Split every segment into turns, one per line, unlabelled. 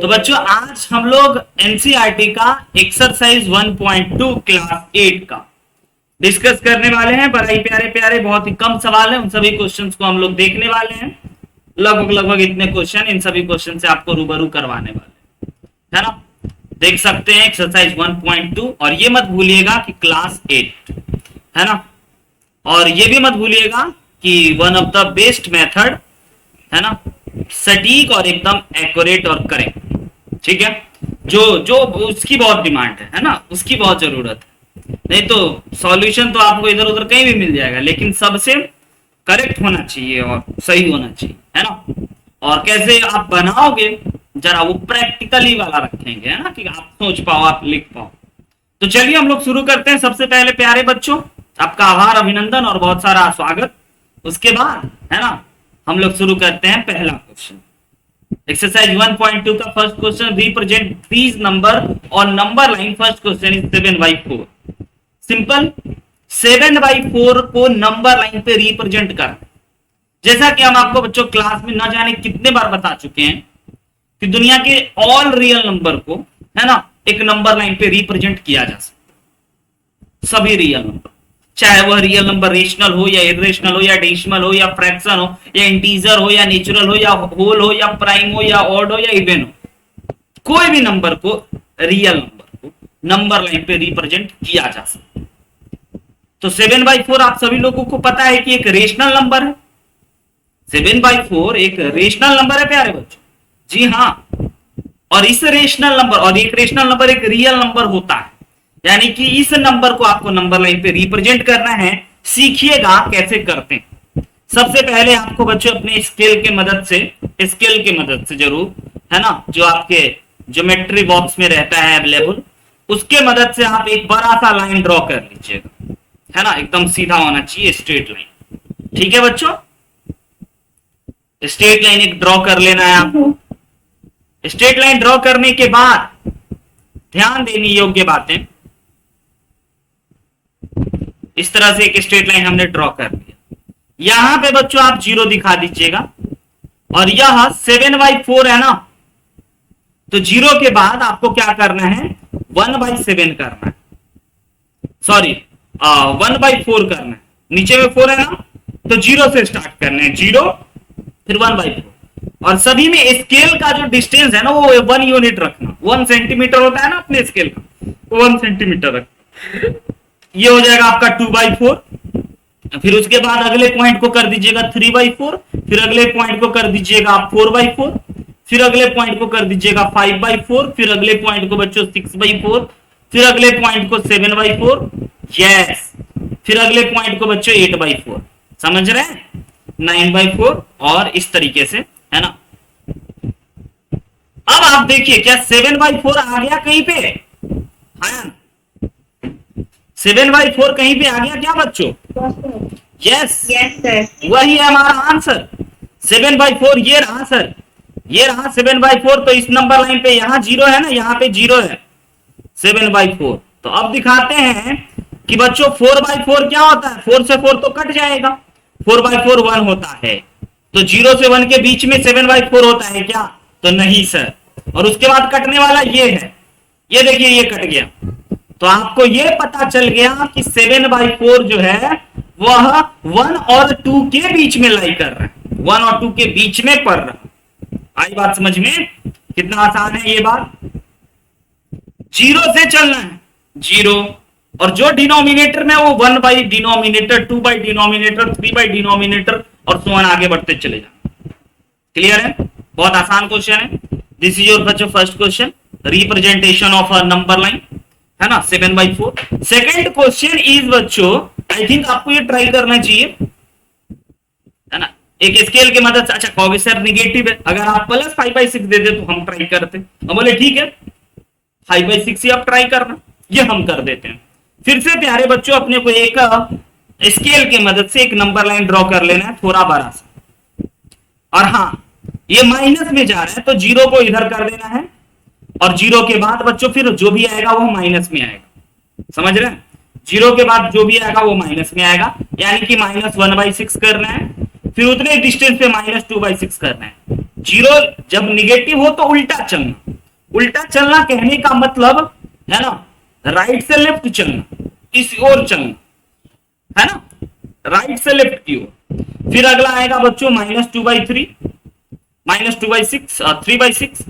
तो बच्चों आज हम लोग एनसीईआरटी का एक्सरसाइज 1.2 क्लास 8 का डिस्कस करने वाले हैं। बड़े प्यारे प्यारे बहुत ही कम सवाल है, उन सभी क्वेश्चंस को हम लोग देखने वाले हैं। लगभग इतने क्वेश्चन, इन सभी क्वेश्चन से आपको रूबरू करवाने वाले है ना। देख सकते हैं एक्सरसाइज 1.2 और ये मत भूलिएगा कि क्लास 8 है ना। और ये भी मत भूलिएगा कि one of the best method है ना, सटीक और एकदम एक्यूरेट और करेक्ट। ठीक है, जो उसकी बहुत डिमांड है ना, उसकी बहुत जरूरत है। नहीं तो सॉल्यूशन तो आपको इधर उधर कहीं भी मिल जाएगा, लेकिन सबसे करेक्ट होना चाहिए और सही होना चाहिए है ना। और कैसे आप बनाओगे जरा वो प्रैक्टिकली वाला रखेंगे है ना, कि आप सोच पाओ, आप लिख पाओ। तो चलिए हम लोग शुरू करते हैं। सबसे पहले प्यारे बच्चों आपका आभार, अभिनंदन और बहुत सारा स्वागत। उसके बाद है ना हम लोग शुरू करते हैं पहला क्वेश्चन। एक्सरसाइज 1.2 का first question, represent these number और number line. First question is 7/4। Simple, 7/4 को नंबर लाइन पे रिप्रेजेंट कर। जैसा कि हम आपको बच्चों क्लास में न जाने कितने बार बता चुके हैं कि दुनिया के ऑल रियल नंबर को है ना एक नंबर लाइन पे रिप्रेजेंट किया जा सकता। सभी रियल नंबर, चाहे वह रियल नंबर रेशनल हो या इरेशनल हो या डेसिमल हो या फ्रैक्शन हो या इंटीजर हो या नेचुरल हो या होल हो या प्राइम हो या ऑड हो या इवन हो, कोई भी नंबर को, रियल नंबर को नंबर लाइन पे रिप्रेजेंट किया जा सकता। तो 7/4 आप सभी लोगों को पता है कि एक रेशनल नंबर है। 7/4 एक रेशनल नंबर है प्यारे बच्चों, जी हाँ। और इस रेशनल नंबर और एक रेशनल नंबर एक रियल नंबर होता है, यानी कि इस नंबर को आपको नंबर लाइन पे रिप्रेजेंट करना है। सीखिएगा कैसे करते हैं। सबसे पहले आपको बच्चों अपने स्केल के मदद से जरूर है ना, जो आपके ज्योमेट्री बॉक्स में रहता है अवेलेबल, उसके मदद से आप एक बड़ा सा लाइन ड्रॉ कर लीजिएगा है ना। एकदम सीधा होना चाहिए, स्ट्रेट लाइन। ठीक है बच्चों, स्ट्रेट लाइन एक ड्रॉ कर लेना है आपको। स्ट्रेट लाइन ड्रॉ करने के बाद ध्यान देने योग्य बातें, इस तरह से एक स्ट्रेट लाइन हमने ड्रॉ कर दिया। यहां पे बच्चों आप 0 दिखा दीजिएगा और यह 7/4 है ना, तो 0 के बाद आपको क्या करना है, 1/7 करना है, सॉरी 1/4 करना है। नीचे में 4 है ना, तो 0 से स्टार्ट करना है, 0 फिर 1/4। और सभी में स्केल का जो डिस्टेंस है ना वो 1 यूनिट रखना। 1 सेंटीमीटर होता है ना अपने स्केल का, 1 सेंटीमीटर रखना। ये हो जाएगा आपका 2/4। फिर उसके बाद अगले पॉइंट को कर दीजिएगा 3/4, फिर अगले पॉइंट को कर दीजिएगा आप 4/4, फिर अगले पॉइंट को कर दीजिएगा 5/4, फिर अगले पॉइंट को बच्चों 6/4, फिर अगले पॉइंट को 7/4, यस, फिर अगले पॉइंट को बच्चों 8/4। समझ रहे हैं, 9/4 और इस तरीके से है ना। अब आप देखिए क्या 7/4 आ गया कहीं पे, हाँ 7/4 कहीं पे आ गया क्या बच्चों, यस सर, वही है हमारा आंसर। 7/4 ये रहा सर, ये रहा 7/4। तो इस नंबर लाइन पे यहाँ 0 है ना, यहाँ पे 0 है 7/4। तो अब दिखाते हैं कि बच्चों 4/4 क्या होता है। 4 से 4 तो कट जाएगा, 4/4 1 होता है। तो 0 से 1 के बीच में 7/4 होता है क्या, तो नहीं सर। और उसके बाद कटने वाला ये है, ये देखिए ये कट गया। तो आपको ये पता चल गया कि 7/4 जो है वह 1 और 2 के बीच में लाई कर रहा है, 1 और 2 के बीच में पड़ रहा। आई बात समझ में, कितना आसान है ये बात। 0 से चलना है, 0, और जो डिनोमिनेटर में वो 1/डिनोमिनेटर, 2/डिनोमिनेटर, 3/डिनोमिनेटर और सो ऑन आगे बढ़ते चले जाना। क्लियर है, बहुत आसान क्वेश्चन है। दिस इज योर बच्चों first question, representation of a number line है ना 7/4। सेकेंड क्वेश्चन इज बच्चों, आई थिंक आपको ये ट्राई करना चाहिए है ना, एक स्केल की मदद से। अच्छा कहोगे सर निगेटिव है, अगर आप +5/6 दे दे तो हम ट्राई करते। हम बोले ठीक है 5/6 ही आप ट्राई करना, ये हम कर देते हैं। फिर से प्यारे बच्चों अपने को एक स्केल की मदद से एक नंबर लाइन ड्रॉ कर लेना है, थोड़ा बड़ा सा। और हाँ ये माइनस में जा रहा है तो 0 को इधर कर देना है, और 0 के बाद बच्चों फिर जो भी आएगा वो माइनस में आएगा। समझ रहे हैं, 0 के बाद जो भी आएगा वो माइनस में आएगा, यानी कि -1/6 करना है। फिर उतने डिस्टेंस पे -2/6 करना है। जीरो जब निगेटिव हो तो उल्टा चलना, उल्टा चलना कहने का मतलब है ना राइट से लेफ्ट चलना, किसी और चलना, है ना, राइट से लेफ्ट की ओर। फिर अगला आएगा बच्चों -2/3, -2/6, 3/6,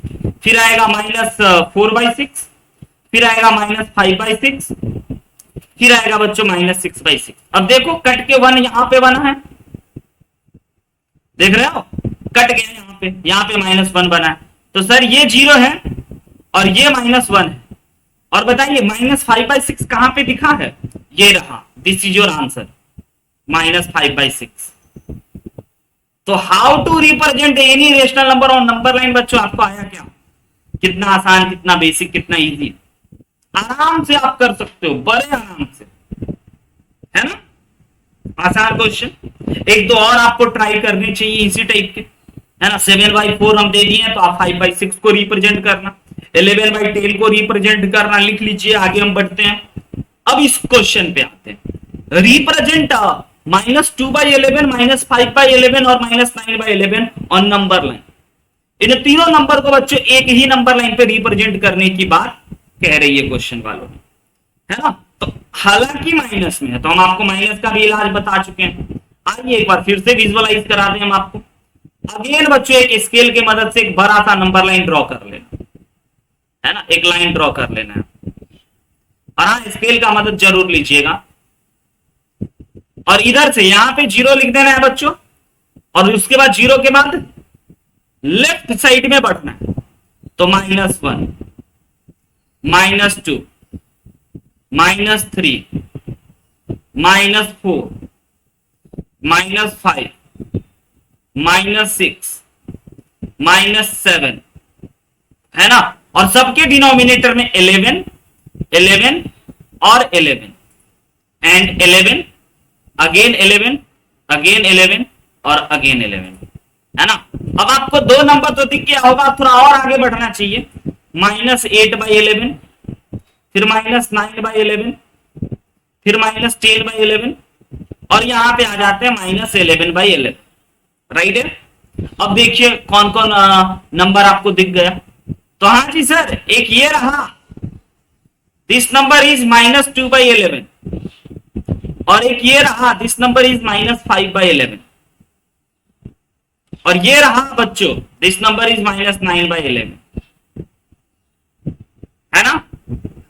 फिर आएगा -4/6, फिर आएगा -5/6, फिर आएगा बच्चों -6/6। अब देखो कट के 1 यहां पे बना है, देख रहे हो, कट गया यहां पे -1 बना है, तो सर ये 0 है और ये -1 है। और बताइए -5/6 कहां पे दिखा है, ये रहा, दिस इज योर आंसर, -5/6। तो how to represent any rational number on number line बच्चों, आपको आया क्या? कितना आसान, कितना बेसिक, कितना इजी, आराम से आप कर सकते हो, बड़े आराम से, है ना, आसान क्वेश्चन। एक दो और आपको ट्राई करने चाहिए इसी टाइप के, है ना। 7/4 हम दे दिए तो आप 5/6 को रिप्रेजेंट करना, 11/10 को रिप्रेजेंट करना, लिख लीजिए। आगे हम बढ़ते हैं। अब इस क्वेश्चन पे आते हैं, रिप्रेजेंट -2/11, -5/11 और -9/11 ऑन नंबर लाइन। इन तीनों नंबर को बच्चों एक ही नंबर लाइन पे रिप्रेजेंट करने की बात कह रही है क्वेश्चन वालों ने, है ना। तो हालांकि माइनस में है तो हम आपको माइनस का भी इलाज बता चुके हैं। आइए एक बार फिर से विजुअलाइज करा दें हम आपको। अगेन बच्चों एक स्केल की मदद से एक बड़ा सा नंबर लाइन ड्रॉ कर लेना, है ना, एक लाइन ड्रॉ कर लेना है। और हाँ, स्केल का मदद जरूर लीजिएगा। और इधर से यहां पे 0 लिख देना है बच्चों, और उसके बाद 0 के बाद लेफ्ट साइड में बढ़ना है, तो -1, -2, -3, -4, -5, -6, -7, है ना। और सबके डिनोमिनेटर में 11, 11 और 11 एंड 11, अगेन 11, अगेन 11 और अगेन 11, है ना। अब आपको दो नंबर तो दिख गया होगा, थोड़ा और आगे बढ़ना चाहिए। -8/11, फिर -9/11, फिर -10/11 और यहां पे आ जाते हैं -11/11, राइट है। अब देखिए कौन कौन नंबर आपको दिख गया। तो हाँ जी सर, एक ये रहा, दिस नंबर इज -2/11, और एक ये रहा, दिस नंबर इज -5/11, और ये रहा बच्चों, दिस नंबर इज -9/11, है ना।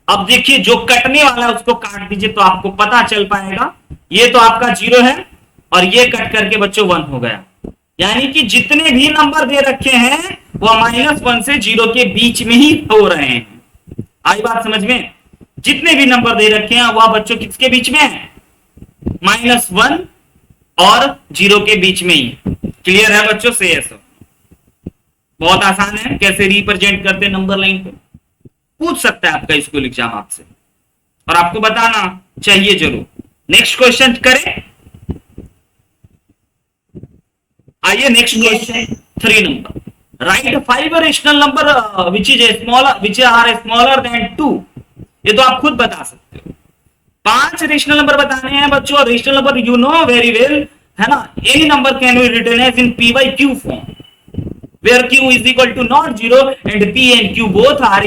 अब देखिए जो कटने वाला है उसको काट दीजिए तो आपको पता चल पाएगा। ये तो आपका 0 है और ये कट करके बच्चों 1 हो गया। यानी कि जितने भी नंबर दे रखे हैं वो -1 से 0 के बीच में ही हो रहे हैं। आई बात समझ में? जितने भी नंबर दे रखे हैं वह बच्चों किसके बीच में है? -1 और 0 के बीच में ही। क्लियर है बच्चों? से ऐसा बहुत आसान है, कैसे रिप्रेजेंट करते नंबर लाइन पे, पूछ सकता है आपका स्कूल एग्जाम आपसे, और आपको बताना चाहिए जरूर। नेक्स्ट क्वेश्चन करें। आइए next question 3 number. Write 5 rational number which are smaller than 2। ये तो आप खुद बता सकते हो। 5 रेशनल नंबर बताने हैं बच्चों। Rational number you know very well, है ना। Any number can be written as in p by q form where q is equal to not 0 and p and q both are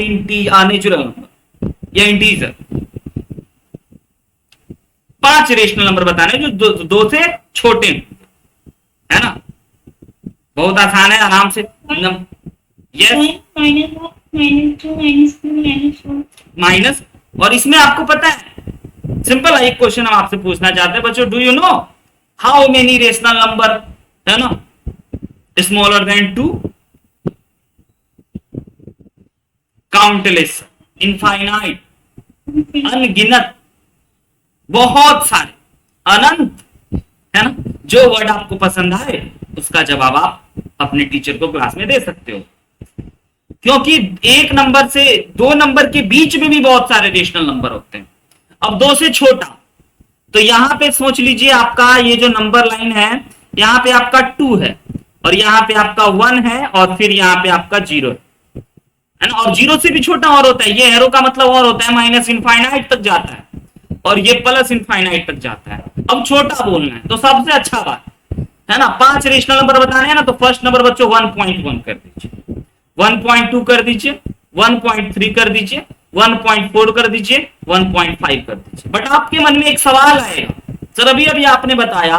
natural number या integer. 5 rational number बताने जो दो से छोटे, है ना। बहुत आसान है, आराम से। यस, माइनस, और इसमें आपको पता है सिंपल एक क्वेश्चन हम आपसे पूछना चाहते हैं बच्चों, do you know how many rational number, है ना, स्मॉलर देन 2? काउंटलेस, इनफाइनाइट, अनगिनत, बहुत सारे, अनंत, है ना। जो वर्ड आपको पसंद आए उसका जवाब आप अपने टीचर को क्लास में दे सकते हो, क्योंकि एक नंबर से 2 नंबर के बीच में भी बहुत सारे रेशनल नंबर होते हैं। अब 2 से छोटा, तो यहां पे सोच लीजिए आपका ये जो नंबर लाइन है, यहां पे आपका 2 है और यहां पे आपका 1 है और फिर यहां पे आपका 0 है ना। और 0 से भी छोटा और होता है, ये एरो का मतलब और होता है, माइनस इनफाइनाइट तक जाता है और ये प्लस इनफाइनाइट तक जाता है। अब छोटा बोलना है तो सबसे अच्छा बात, है ना, 5 रेशनल नंबर बताने हैं ना, तो फर्स्ट नंबर बच्चों 1.1 कर दीजिए, 1.2 कर दीजिए, 1.3 कर दीजिए, 1.4 कर दीजिए, 1.5 कर दीजिए। बट आपके मन में एक सवाल आएगा, सर अभी अभी आपने बताया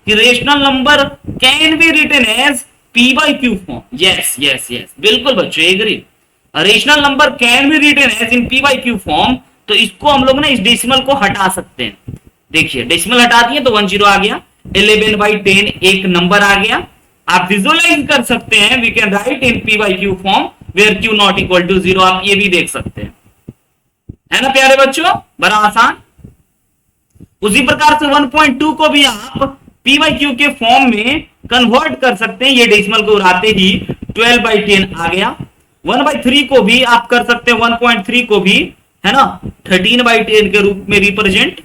कि rational number can be written as P by Q form. Yes yes yes, बिल्कुल बच्चों agree, rational number can be written as in P by Q form. तो इसको हम लोग ना इस डेसिमल को हटा सकते हैं। देखिए डेसिमल हटा दिए तो 10 आ गया, 11/10 एक नंबर आ गया। आप विजुअलाइज कर सकते हैं, we can write in P by Q form where Q not equal to 0। आप ये भी देख सकते हैं, है ना प्यारे बच्चों, बड़ा आसान। उसी प्रकार से 1.2 को भी आप पी बाई क्यू के फॉर्म में कन्वर्ट कर सकते हैं, ये डेसिमल को उड़ाते ही 12/10 आ गया। 1/3 को भी आप कर सकते हैं, 1.3 को भी, है ना, 13/10 के रूप में रिप्रेजेंट,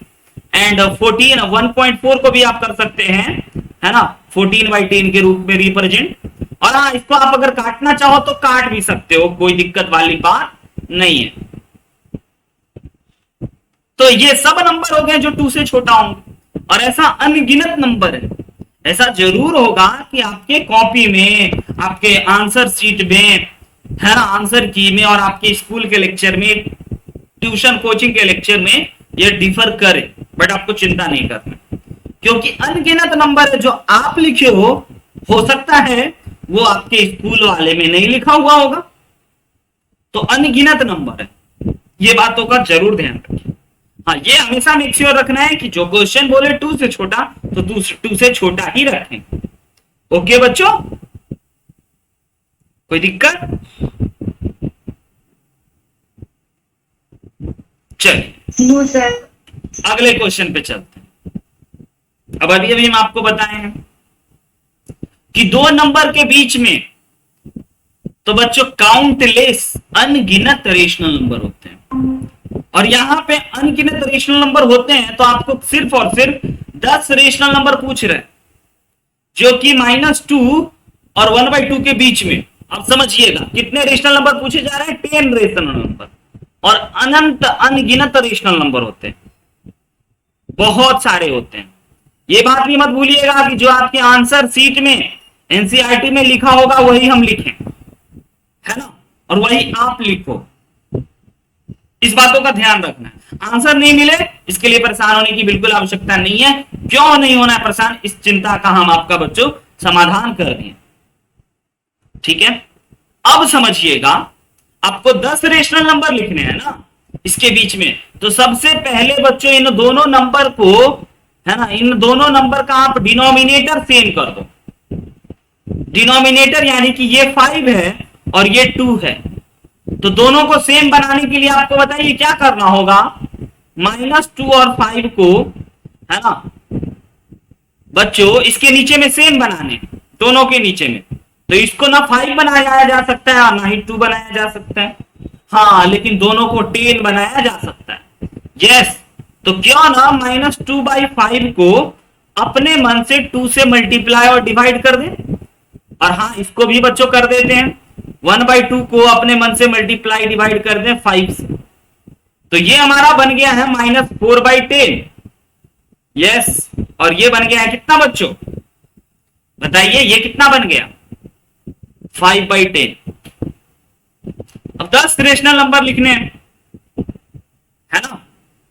एंड 1.4 को भी आप कर सकते हैं, है ना, 14/10 के रूप में रिप्रेजेंट। और हाँ, इसको आप अगर काटना चाहो तो काट भी सकते हो, कोई दिक्कत वाली बात नहीं है। तो ये सब नंबर हो गए जो 2 से छोटा होंगे, और ऐसा अनगिनत नंबर है। ऐसा जरूर होगा कि आपके कॉपी में, आपके आंसर शीट में, है ना, आंसर की में, और आपके स्कूल के लेक्चर में, ट्यूशन कोचिंग के लेक्चर में ये डिफर करे, बट आपको चिंता नहीं करना, क्योंकि अनगिनत नंबर है जो आप लिखे हो सकता है वो आपके स्कूल वाले में नहीं लिखा हुआ होगा। तो अनगिनत नंबर है, ये बातों का जरूर ध्यान रखिए। हाँ, ये हमेशा मेक श्योर रखना है कि जो क्वेश्चन बोले 2 से छोटा, तो 2 से छोटा ही रखें। ओके बच्चों, कोई दिक्कत? चलिए
सर,
अगले क्वेश्चन पे चलते हैं। अब अभी अभी हम आपको बताए हैं कि 2 नंबर के बीच में तो बच्चों काउंटलेस अनगिनत रेशनल नंबर होते हैं, और यहां पे अनगिनत रेशनल नंबर होते हैं, तो आपको सिर्फ और सिर्फ 10 रेशनल नंबर पूछ रहे हैं, जो कि -2 और 1/2 के बीच में। अब समझिएगा कितने रेशनल नंबर पूछे जा रहे हैं, 10 रेशनल नंबर, और अनंत अनगिनत रेशनल नंबर होते हैं, बहुत सारे होते हैं। ये बात भी मत भूलिएगा कि जो आपके आंसर सीट में, एनसीईआरटी में लिखा होगा वही हम लिखें, है ना, और वही आप लिखो। इस बातों का ध्यान रखना है। आंसर नहीं मिले इसके लिए परेशान होने की बिल्कुल आवश्यकता नहीं है। क्यों नहीं होना है परेशान, इस चिंता का हम आपका बच्चों समाधान कर दिए, ठीक है। अब समझिएगा, आपको 10 रेशनल नंबर लिखने हैं ना इसके बीच में, तो सबसे पहले बच्चों इन दोनों नंबर को, है ना, इन दोनों नंबर का आप डिनोमिनेटर सेम कर दो। डिनोमिनेटर यानी कि ये 5 है और ये 2 है, तो दोनों को सेम बनाने के लिए आपको बताइए क्या करना होगा। -2 और 5 को, है ना बच्चों, इसके नीचे में सेम बनाने, दोनों के नीचे में, तो इसको ना 5 बनाया जा सकता है और ना ही 2 बनाया जा सकता है। हाँ, लेकिन दोनों को 10 बनाया जा सकता है। यस, तो क्यों ना -2/5 को अपने मन से 2 से मल्टीप्लाई और डिवाइड कर दें। और हाँ, इसको भी बच्चों कर देते हैं, 1/2 को अपने मन से मल्टीप्लाई डिवाइड कर दें 5 से, तो ये हमारा बन गया है -4/10। यस, और ये बन गया है कितना बच्चों, बताइए ये कितना बन गया, 5/10। अब 10 रेशनल नंबर लिखने हैं, है ना,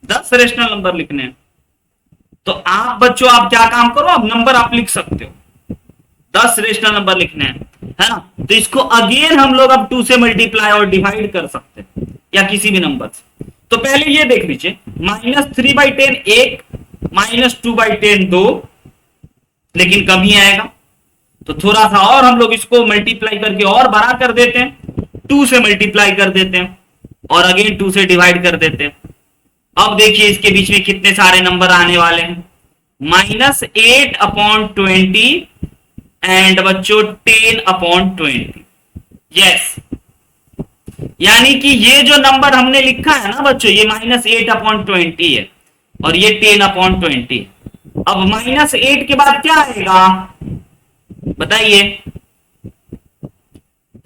10 रेशनल नंबर लिखने हैं, तो आप बच्चों आप क्या काम करो, अब नंबर आप लिख सकते हो, 10 रेशनल नंबर लिखने हैं, है ना, तो इसको अगेन हम लोग अब 2 से मल्टीप्लाई और डिवाइड कर सकते हैं, या किसी भी नंबर से। तो पहले ये देख लीजिए, -3/10 1, -2/10 2, लेकिन कम ही आएगा, तो थोड़ा सा और हम लोग इसको मल्टीप्लाई करके और बड़ा कर देते हैं, 2 से मल्टीप्लाई कर देते हैं और अगेन 2 से डिवाइड कर देते हैं। अब देखिए इसके बीच में कितने सारे नंबर आने वाले हैं, -8/20 एंड बच्चों 10/20। यस, यानी कि ये जो नंबर हमने लिखा है ना बच्चों, ये -8/20 है और ये 10/20 है। अब -8 के बाद क्या आएगा बताइए,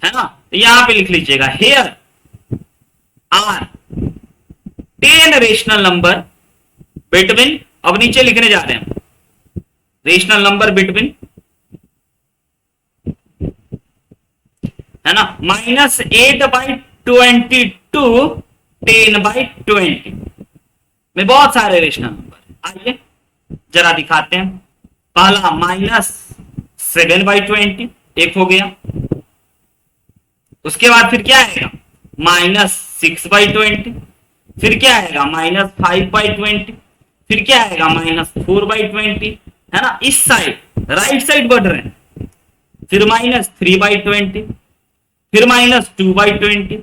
है ना, तो यहां पे लिख लीजिएगा, here are 10 rational number between, अब नीचे लिखने जा रहे हैं रेशनल नंबर बिटवीन है ना, -8/22 10/20 में बहुत सारे रेशनल नंबर। आइए जरा दिखाते हैं। पहला -7/20 एक हो गया। उसके बाद फिर क्या आएगा, -6/20, फिर क्या आएगा -5/20, फिर क्या आएगा -4/20, है ना। इस साइड राइट साइड बढ़ रहे हैं। फिर -3/20, फिर -2/20,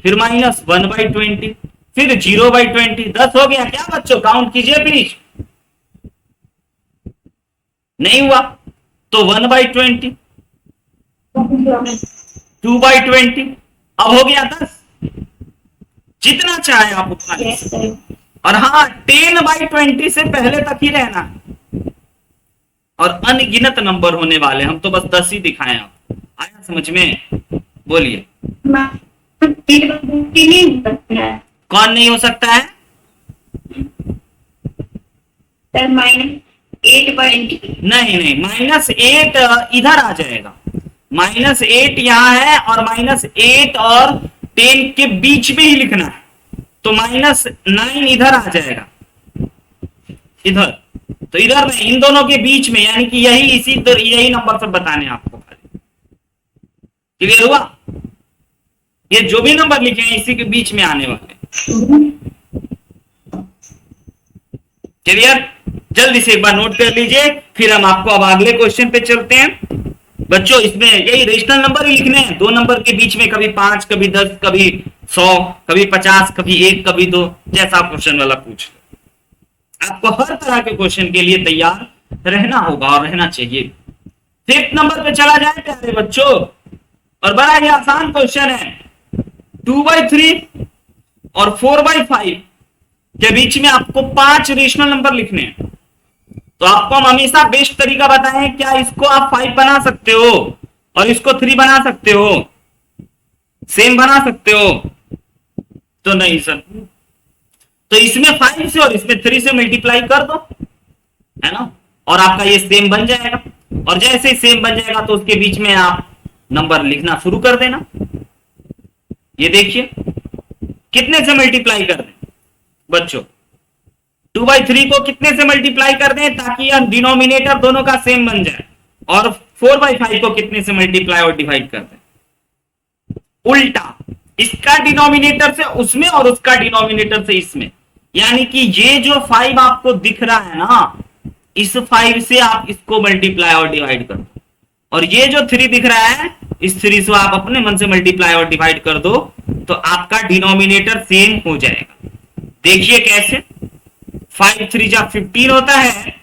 फिर -1/20, फिर 0/20। 10 हो गया क्या बच्चों, काउंट कीजिए प्लीज। नहीं हुआ तो 1/20, 2/20, अब हो गया 10। जितना चाहे आप उतना ले सकते हो। और हाँ, 10/20 से पहले तक ही रहना, और अनगिनत नंबर होने वाले, हम तो बस 10 ही दिखाएं। आप आया समझ में, बोलिए। कौन नहीं हो सकता है? नहीं नहीं, -8 इधर आ जाएगा। -8 यहाँ है, और -8 और 10 के बीच में ही लिखना है, तो -9 इधर आ जाएगा, इधर। तो इधर में इन दोनों के बीच में, यानी कि यही नंबर सब बताने आपको। क्लियर हुआ? ये जो भी नंबर लिखे हैं इसी के बीच में आने वाले। क्लियर? जल्दी से एक बार नोट कर लीजिए, फिर हम आपको अब अगले क्वेश्चन पे चलते हैं। बच्चों इसमें यही रेशनल नंबर ही लिखने हैं, दो नंबर के बीच में, कभी 5, कभी 10, कभी 100, कभी 50, कभी 1, कभी 2, जैसा क्वेश्चन वाला पूछ लो। आपको हर तरह के क्वेश्चन के लिए तैयार रहना होगा और रहना चाहिए। 5th नंबर पे चला जाए प्यारे बच्चों, और बड़ा ही आसान क्वेश्चन है। 2/3 और 4/5 के बीच में आपको 5 रेशनल नंबर लिखने हैं। तो आपको हम हमेशा बेस्ट तरीका बताएं, क्या इसको आप 5 बना सकते हो और इसको 3 बना सकते हो, सेम बना सकते हो? तो नहीं सर। तो इसमें 5 से और इसमें 3 से मल्टीप्लाई कर दो, है ना, और आपका ये सेम बन जाएगा। और जैसे ही सेम बन जाएगा तो उसके बीच में आप नंबर लिखना शुरू कर देना। ये देखिए कितने से मल्टीप्लाई कर दें बच्चों, 2/3 को कितने से मल्टीप्लाई कर दें ताकि यह डिनोमिनेटर दोनों का सेम बन जाए, और 4/5 को कितने से मल्टीप्लाई और डिवाइड कर दें, उल्टा, इसका डिनोमिनेटर से उसमें और उसका डिनोमिनेटर से इसमें। यानी कि ये जो 5 आपको दिख रहा है ना, इस 5 से आप इसको मल्टीप्लाई और डिवाइड कर दो, और ये जो 3 दिख रहा है, इस 3 से आप अपने मन से मल्टीप्लाई और डिवाइड कर दो, तो आपका डिनोमिनेटर सेम हो जाएगा। देखिए कैसे, 5 3 जा 15 होता है,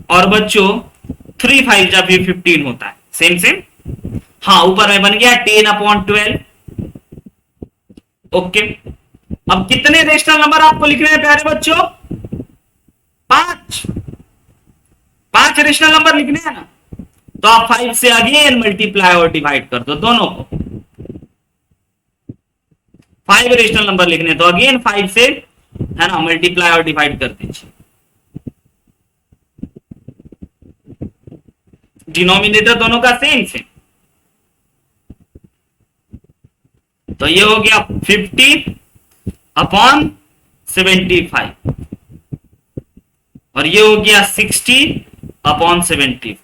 और बच्चों 3 5 जा भी 15 होता है, सेम सेम। हाँ, ऊपर में बन गया 10/12। ओके, अब कितने रेशनल नंबर आपको लिखने हैं प्यारे बच्चों? 5 रेशनल नंबर लिखने हैं ना, तो आप 5 से अगेन मल्टीप्लाई और डिवाइड कर दो दोनों को। 5 रेशनल नंबर लिखने, तो अगेन 5 से, है ना, मल्टीप्लाई और डिवाइड कर दीजिए। डिनोमिनेटर दोनों का सेम सेम। तो ये हो गया 50/75, और ये हो गया 60/75।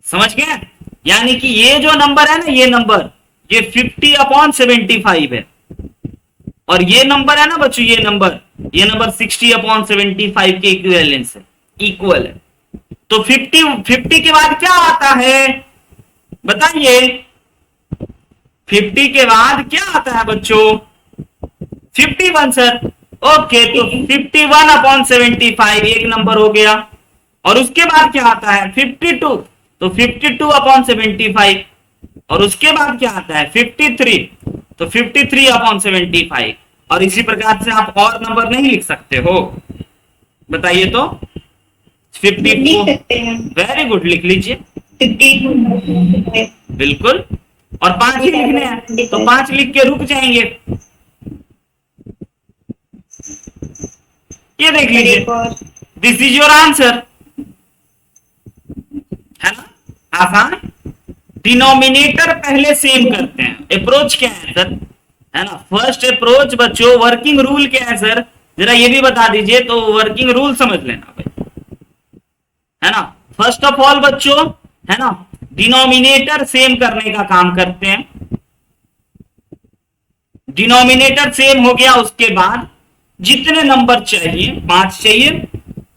समझ गए? यानी कि ये जो नंबर है ना, ये नंबर, ये 50/75 है, और ये नंबर है ना बच्चों, ये नंबर 60/75 के इक्विवेलेंस है, इक्वल है। तो 50 के बाद क्या आता है बताइए? 50 के बाद क्या आता है बच्चों? 51 सर। ओके, तो 51/75 एक नंबर हो गया, और उसके बाद क्या आता है? 52, तो 52/75, और उसके बाद क्या आता है? 53, तो 53/75, और इसी प्रकार से आप और नंबर नहीं लिख सकते हो? बताइए तो। 54, वेरी गुड, लिख लीजिए।
50
बिल्कुल, और 5 ही लिखने हैं, तो 5 लिख के रुक जाएंगे। ये देख लीजिए, दिस इज योर आंसर, है ना, आसान। डिनोमिनेटर पहले सेम करते हैं। अप्रोच क्या है सर, है ना, फर्स्ट अप्रोच बच्चों, वर्किंग रूल क्या है सर, जरा ये भी बता दीजिए, तो वर्किंग रूल समझ लेना भाई, है ना। फर्स्ट ऑफ ऑल बच्चों, है ना, डिनोमिनेटर सेम करने का काम करते हैं। डिनोमिनेटर सेम हो गया, उसके बाद जितने नंबर चाहिए, 5 चाहिए,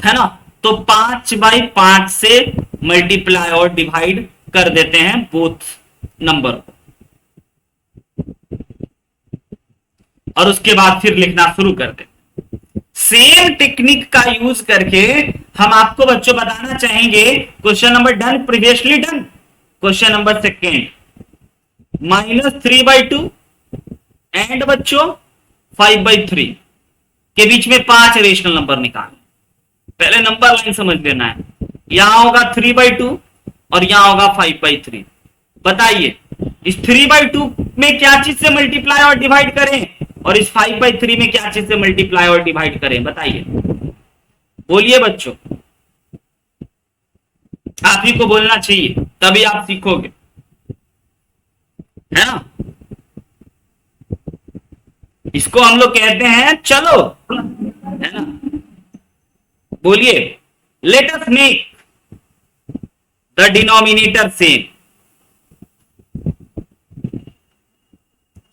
है ना, तो 5/5 से मल्टीप्लाई और डिवाइड कर देते हैं बोथ नंबर को, और उसके बाद फिर लिखना शुरू कर देते। सेम टेक्निक का यूज करके हम आपको बच्चों बताना चाहेंगे, question number done, previously done. Question number second, -3/2 and बच्चों 5/3 के बीच में 5 रेशनल नंबर निकालने। पहले नंबर लाइन समझ लेना है, यहां होगा 3/2 और यहां होगा 5/3। बताइए इस 3/2 में क्या चीज से मल्टीप्लाई और डिवाइड करें, और इस 5/3 में क्या चीज से मल्टीप्लाई और डिवाइड करें, बताइए, बोलिए बच्चों। आप ही को बोलना चाहिए, तभी आप सीखोगे, है ना। इसको हम लोग कहते हैं चलो, है ना, बोलिए, let us make the denominator same.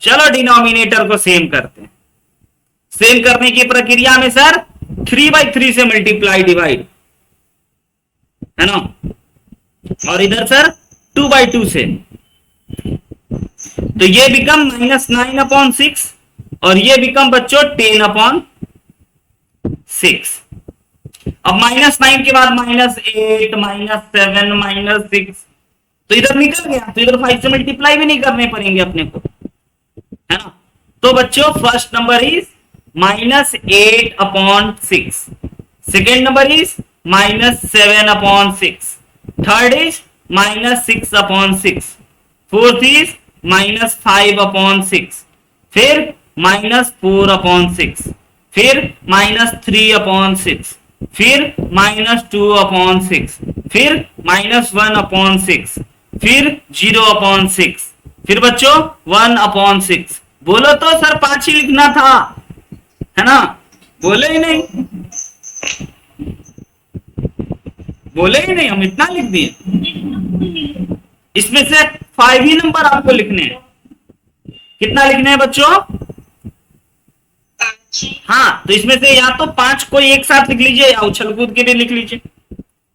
चलो डिनोमिनेटर को सेम करते हैं। सेम करने की प्रक्रिया में सर 3/3 से मल्टीप्लाई डिवाइड, है ना, और इधर सर 2/2 से, तो ये बिकम -9/6 और ये बिकम बच्चों 10/6। अब -9 के बाद -8, -7, -6, तो इधर निकल गया, तो इधर 5 से मल्टीप्लाई भी नहीं करने पड़ेंगे अपने को, है ना। तो बच्चों first number is -8/6, second number is -7/6, third is -6/6, fourth is -5/6, फिर -4/6, फिर -3/6, फिर -2/6, फिर -1/6, फिर 0/6, फिर बच्चों 1/6। बोलो तो सर 5 ही लिखना था, है ना, बोले ही नहीं, बोले ही नहीं, हम इतना लिख दिए। इसमें से 5 ही नंबर आपको लिखने हैं। कितना लिखने हैं बच्चों? हाँ, तो इसमें से या तो 5 को एक साथ लिख लीजिए या उछल कूद के भी लिख लीजिए।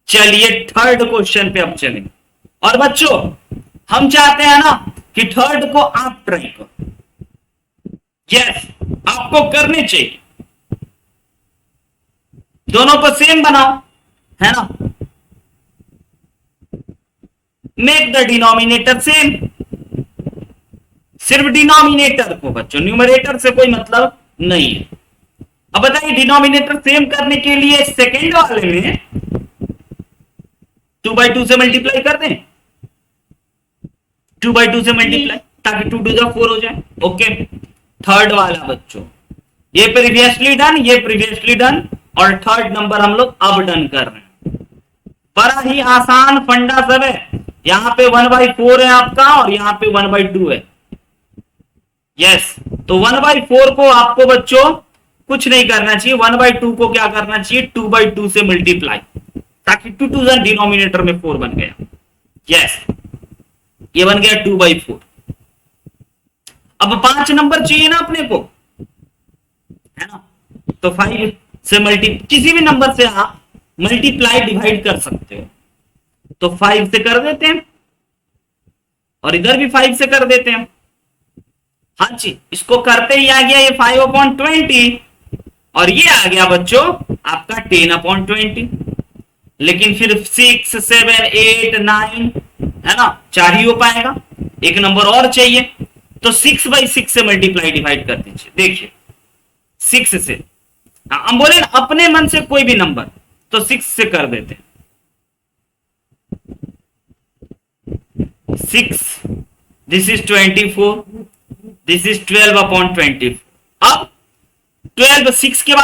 चलिए थर्ड क्वेश्चन पे अब चलेंगे, और बच्चों हम चाहते हैं ना कि थर्ड को आप ट्राई करो। यस, आपको करने चाहिए, दोनों को सेम बनाओ, है ना। मेक द डिनोमिनेटर सेम, सिर्फ डिनोमिनेटर को बच्चों, न्यूमरेटर से कोई मतलब नहीं है। अब बताइए डिनोमिनेटर सेम करने के लिए सेकेंड वाले में 2/2 से मल्टीप्लाई कर दें, 2/2 से मल्टीप्लाई, ताकि 2 2 4 हो जाए। ओके, थर्ड वाला बच्चों, ये प्रीवियसली डन, ये प्रीवियसली डन, और थर्ड नंबर हम लोग अब डन कर रहे हैं। बड़ा ही आसान फंडा सब है। यहां पे 1/4 है आपका और यहां पे 1/2 है। यस, तो 1/4 को आपको बच्चों कुछ नहीं करना चाहिए, 1/2 को क्या करना चाहिए, 2/2 से मल्टीप्लाई, ताकि 2 2 डिनोमिनेटर में 4 बन गया। यस, ये बन गया 2/4। अब 5 नंबर चाहिए ना अपने को, है ना, तो 5 से किसी भी नंबर से आप मल्टीप्लाई डिवाइड कर सकते हो, तो 5 से कर देते हैं और इधर भी 5 से कर देते हैं। हाँ जी, इसको करते ही आ गया ये 5/20, और ये आ गया बच्चों आपका 10/20। लेकिन फिर 6 7 8 9, है ना, 4 ही हो पाएगा, एक नंबर और चाहिए, तो 6/6 से मल्टीप्लाई डिवाइड कर दीजिए। देखिए 6 से, हम बोले ना अपने मन से कोई भी नंबर, तो 6 से कर देते हैं। 6, दिस इज 24, दिस इज 12/20। अब 12 6 के बाद